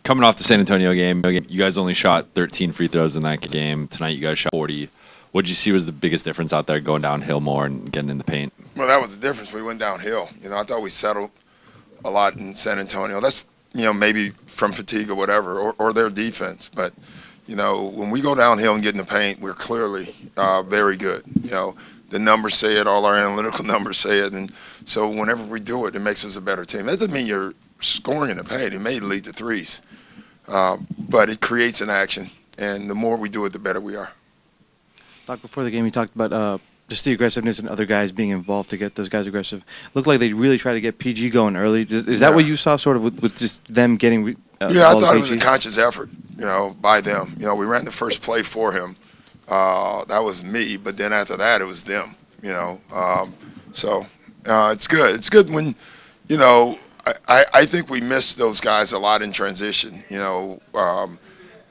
Coming off the San Antonio game, you guys only shot 13 free throws in that game. Tonight, you guys shot 40. What did you see was the biggest difference out there going downhill more and getting in the paint? Well, that was the difference. We went downhill. I thought we settled a lot in San Antonio. That's, maybe from fatigue or whatever, or their defense. But, when we go downhill and get in the paint, we're clearly very good. The numbers say it, all our analytical numbers say it. And so whenever we do it, it makes us a better team. That doesn't mean you're scoring in the paint. It may lead to threes. But it creates an action. And the more we do it, the better we are. Doc, before the game, you talked about just the aggressiveness and other guys being involved to get those guys aggressive. Looked like they really tried to get PG going early. Is that what you saw sort of with just them getting yeah, I thought it was a conscious effort, by them. We ran the first play for him. That was me, but then after that, it was them, So it's good. It's good when, I think we miss those guys a lot in transition,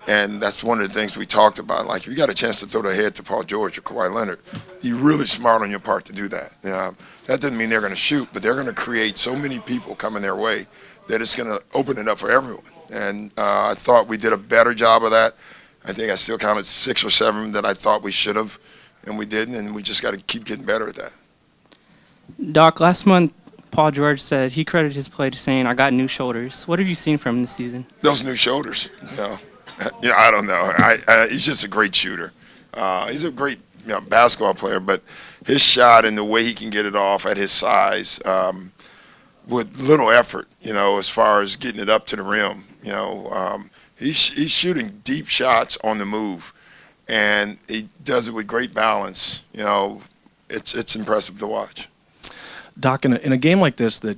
and that's one of the things we talked about. Like, if you got a chance to throw the head to Paul George or Kawhi Leonard, you're really smart on your part to do that. That doesn't mean they're going to shoot, but they're going to create so many people coming their way that it's going to open it up for everyone. And I thought we did a better job of that. I think I still counted 6 or 7 that I thought we should have, and we didn't, and we just got to keep getting better at that. Doc, last month, Paul George said he credited his play to saying, "I got new shoulders." What have you seen from him this season? Those new shoulders, I don't know. He's just a great shooter. He's a great basketball player, but his shot and the way he can get it off at his size with little effort, as far as getting it up to the rim, he's shooting deep shots on the move, and he does it with great balance. It's impressive to watch. Doc, in a game like this that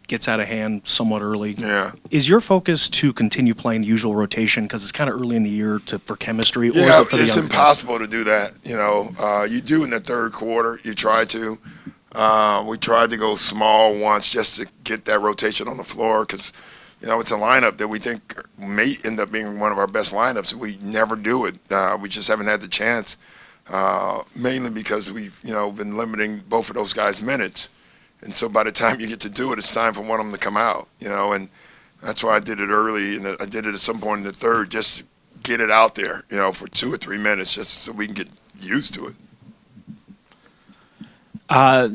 gets out of hand somewhat early, is your focus to continue playing the usual rotation because it's kind of early in the year for chemistry? Or is it for the it's younger impossible to do that. You do in the third quarter. You try to. We tried to go small once just to get that rotation on the floor because, it's a lineup that we think may end up being one of our best lineups. We never do it. We just haven't had the chance, mainly because we've, been limiting both of those guys' minutes. And so by the time you get to do it, it's time for one of them to come out, and that's why I did it early, and I did it at some point in the third just to get it out there, for 2 or 3 minutes just so we can get used to it.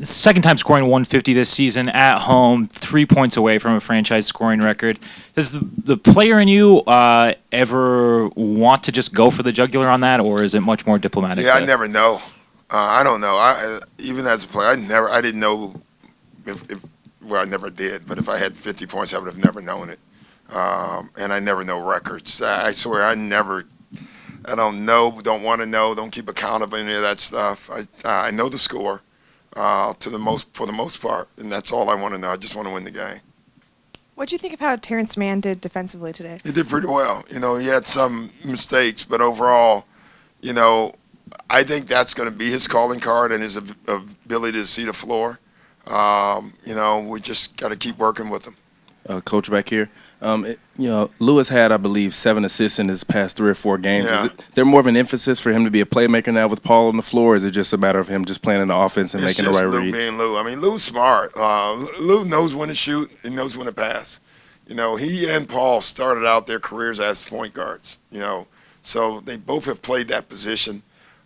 Second time scoring 150 this season at home, 3 points away from a franchise scoring record. Does the player in you ever want to just go for the jugular on that, or is it much more diplomatic? Yeah, I never know. I don't know. Even as a player, I didn't know well, I never did, but if I had 50 points, I would have never known it. And I never know records. I swear I don't know, don't want to know, don't keep account of any of that stuff. I know the score for the most part, and that's all I want to know. I just want to win the game. What do you think of how Terrence Mann did defensively today? He did pretty well. He had some mistakes, but overall, I think that's going to be his calling card and his ability to see the floor. We just got to keep working with him. Coach back here. Lewis had, I believe, 7 assists in his past 3 or 4 games. Yeah. Is there more of an emphasis for him to be a playmaker now with Paul on the floor, or is it just a matter of him just playing in the offense and making the right Lou reads? being Lou. I mean, Lou's smart. Lou knows when to shoot. He knows when to pass. He and Paul started out their careers as point guards. So they both have played that position.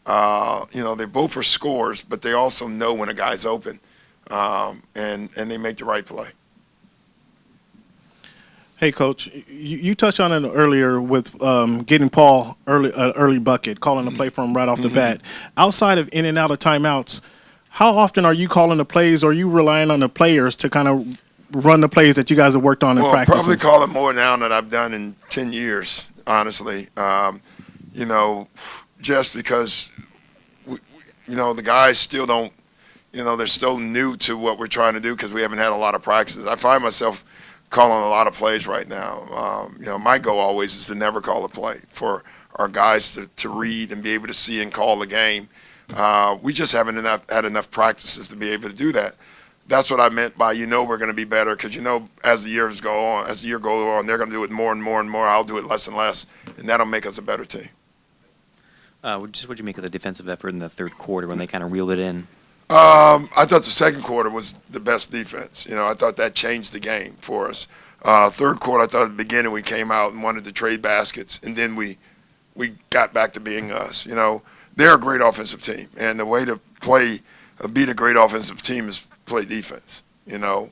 They both are scorers, but they also know when a guy's open. And they make the right play. Hey, Coach, you touched on it earlier with getting Paul early bucket, calling the play for him right off the bat. Outside of in and out of timeouts, how often are you calling the plays, or are you relying on the players to kind of run the plays that you guys have worked on in practice? Well, probably call it more now than I've done in 10 years, honestly. Just because, the guys still don't, they're still new to what we're trying to do because we haven't had a lot of practices. I find myself calling a lot of plays right now. My goal always is to never call a play, for our guys to read and be able to see and call the game. We just haven't had enough practices to be able to do that. That's what I meant by we're going to be better, because as the year goes on, they're going to do it more and more and more. I'll do it less and less, and that'll make us a better team. What'd you make of the defensive effort in the third quarter when they kind of reeled it in? I thought the second quarter was the best defense. I thought that changed the game for us. Third quarter, I thought at the beginning we came out and wanted to trade baskets, and then we got back to being us. You know, they're a great offensive team, and the way to beat a great offensive team is play defense. You know,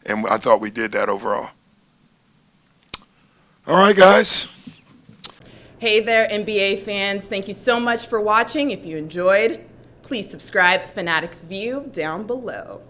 and I thought we did that overall. All right, guys. Hey there, NBA fans. Thank you so much for watching. If you enjoyed, please subscribe at Fanatics View down below.